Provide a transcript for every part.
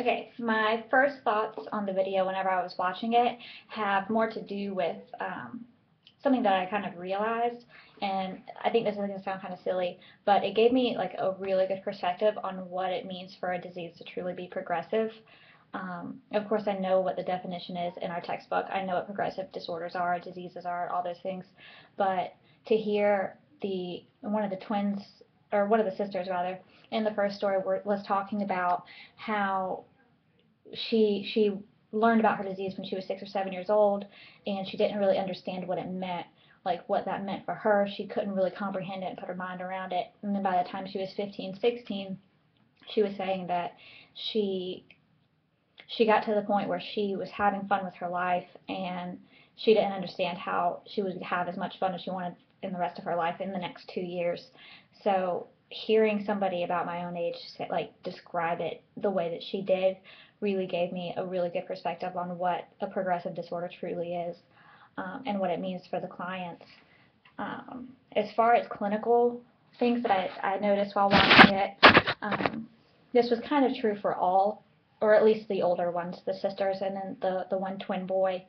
Okay, my first thoughts on the video whenever I was watching it have more to do with something that I kind of realized, and I think this is going to sound kind of silly, but it gave me like a really good perspective on what it means for a disease to truly be progressive. Of course, I know what the definition is in our textbook. I know what progressive disorders are, diseases are, all those things, but to hear one of the twins, or one of the sisters rather, in the first story was talking about how she learned about her disease when she was 6 or 7 years old, and she didn't really understand what it meant, like what that meant for her. She couldn't really comprehend it and put her mind around it. And then by the time she was 15, 16, she was saying that she got to the point where she was having fun with her life, and she didn't understand how she would have as much fun as she wanted in the rest of her life in the next 2 years. So hearing somebody about my own age describe it the way that she did really gave me a really good perspective on what a progressive disorder truly is, and what it means for the clients. As far as clinical things that I noticed while watching it, this was kind of true for all, or at least the older ones, the sisters and then the one twin boy.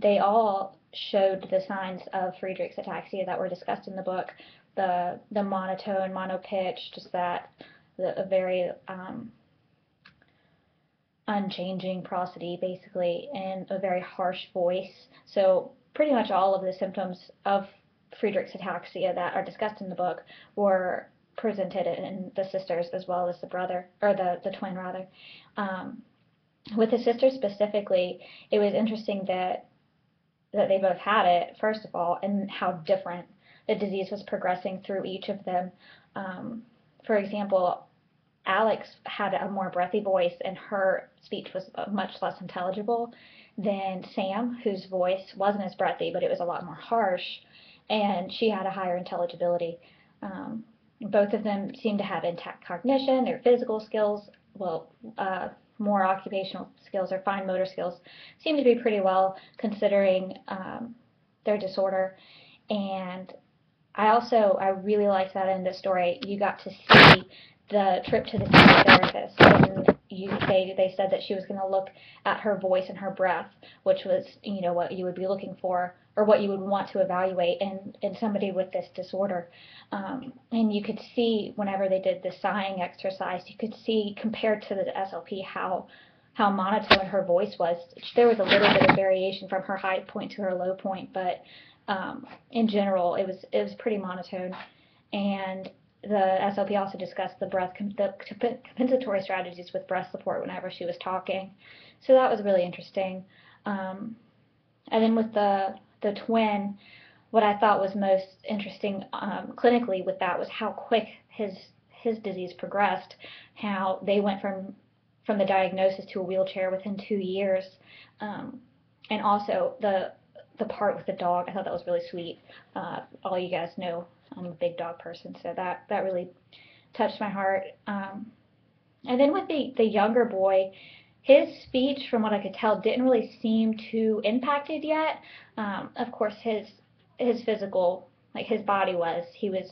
They all showed the signs of Friedrich's ataxia that were discussed in the book. The monotone, monopitch, just that, a very unchanging prosody, basically, and a very harsh voice. So pretty much all of the symptoms of Friedrich's ataxia that are discussed in the book were presented in the sisters as well as the brother, or the twin rather. With the sisters specifically, it was interesting that they both had it, first of all, and how different the disease was progressing through each of them. For example, Alex had a more breathy voice, and her speech was much less intelligible than Sam, whose voice wasn't as breathy, but it was a lot more harsh, and she had a higher intelligibility. Both of them seemed to have intact cognition. Their physical skills, more occupational skills or fine motor skills, seemed to be pretty well considering their disorder. And I really liked that in the story. You got to see the trip to the therapist, and they said that she was going to look at her voice and her breath, which was, what you would be looking for, or what you would want to evaluate in somebody with this disorder. And you could see whenever they did the sighing exercise, you could see compared to the SLP how monotone her voice was. There was a little bit of variation from her high point to her low point, but in general, it was pretty monotone. And the SLP also discussed the compensatory strategies with breath support whenever she was talking. So that was really interesting. And then with the twin, what I thought was most interesting clinically with that was how quick his disease progressed, how they went from the diagnosis to a wheelchair within 2 years, and also the part with the dog. I thought that was really sweet. All you guys know I'm a big dog person, so that really touched my heart. And then with the younger boy, his speech, from what I could tell, didn't really seem too impacted yet. Of course, his physical, like his body was. He was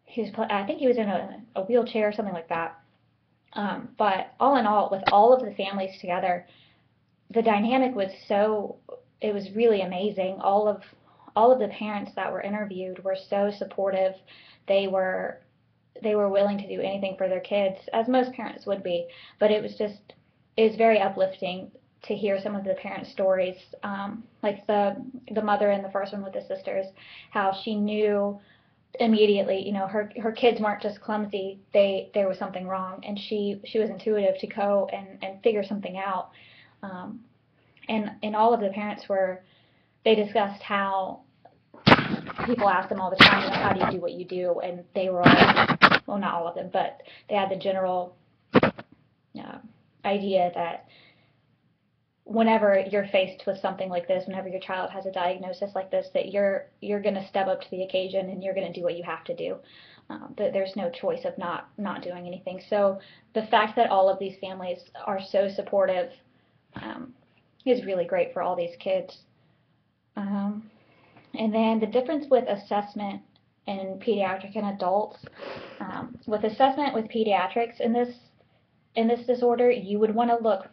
I think he was in a wheelchair or something like that. But all in all, with all of the families together, the dynamic was it was really amazing. All of the parents that were interviewed were so supportive. They were willing to do anything for their kids, as most parents would be. But it was very uplifting to hear some of the parent stories, like the mother in the first one with the sisters, how she knew immediately, her kids weren't just clumsy, there was something wrong, and she was intuitive to go and figure something out. And all of the parents they discussed how people ask them all the time, how do you do what you do? And they were all, well, not all of them, but they had the general idea that whenever you're faced with something like this, whenever your child has a diagnosis like this, that you're going to step up to the occasion and you're going to do what you have to do. There's no choice of not doing anything. So the fact that all of these families are so supportive is really great for all these kids. And then the difference with assessment in pediatric and adults. With assessment with pediatrics in this in this disorder, you would want to look,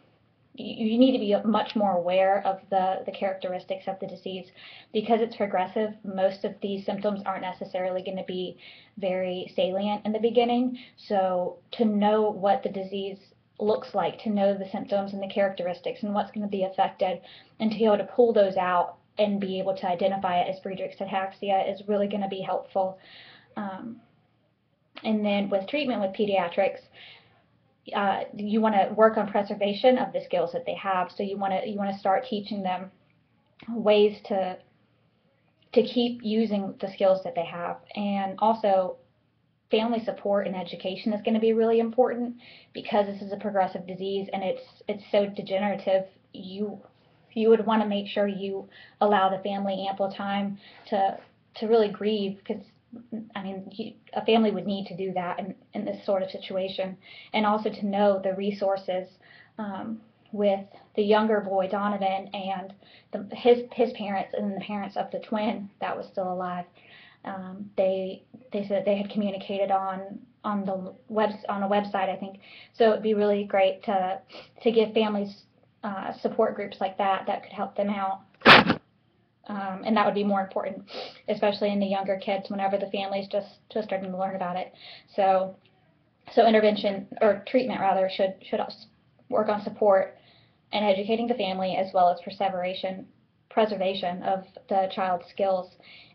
you need to be much more aware of the characteristics of the disease. Because it's progressive, most of these symptoms aren't necessarily going to be very salient in the beginning. So to know what the disease looks like, to know the symptoms and the characteristics and what's going to be affected, and to be able to pull those out and be able to identify it as Friedrich's ataxia is really going to be helpful. And then with treatment with pediatrics, you want to work on preservation of the skills that they have. So you want to start teaching them ways to keep using the skills that they have. And also, family support and education is going to be really important, because this is a progressive disease and it's so degenerative. You would want to make sure you allow the family ample time to really grieve, because I mean, a family would need to do that in this sort of situation, and also to know the resources. With the younger boy, Donovan, and his parents, and the parents of the twin that was still alive, they said they had communicated on a website, I think. So it'd be really great to give families support groups like that could help them out. And that would be more important, especially in the younger kids, whenever the family's just starting to learn about it. So intervention, or treatment rather, should work on support and educating the family, as well as preservation of the child's skills.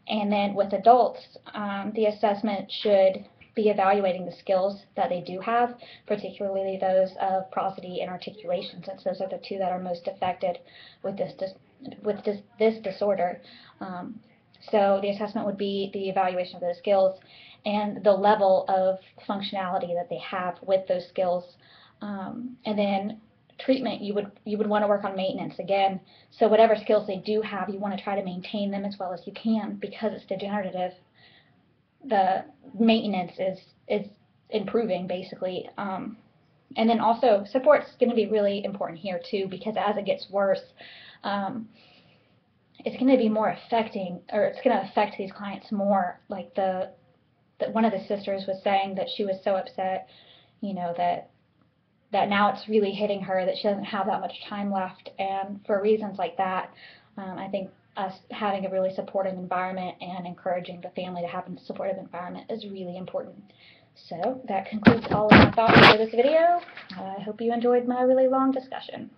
And then with adults, the assessment should be evaluating the skills that they do have, particularly those of prosody and articulation, since those are the two that are most affected with this disorder. So the assessment would be the evaluation of those skills and the level of functionality that they have with those skills. And then treatment, you would want to work on maintenance again. So whatever skills they do have, you want to try to maintain them as well as you can, because it's degenerative. The maintenance is improving, basically. And then also support's going to be really important here too, because as it gets worse, it's going to be more affecting, or it's going to affect these clients more. Like that one of the sisters was saying that she was so upset, that now it's really hitting her, that she doesn't have that much time left. And for reasons like that, I think us having a really supportive environment and encouraging the family to have a supportive environment is really important. So that concludes all of my thoughts for this video. I hope you enjoyed my really long discussion.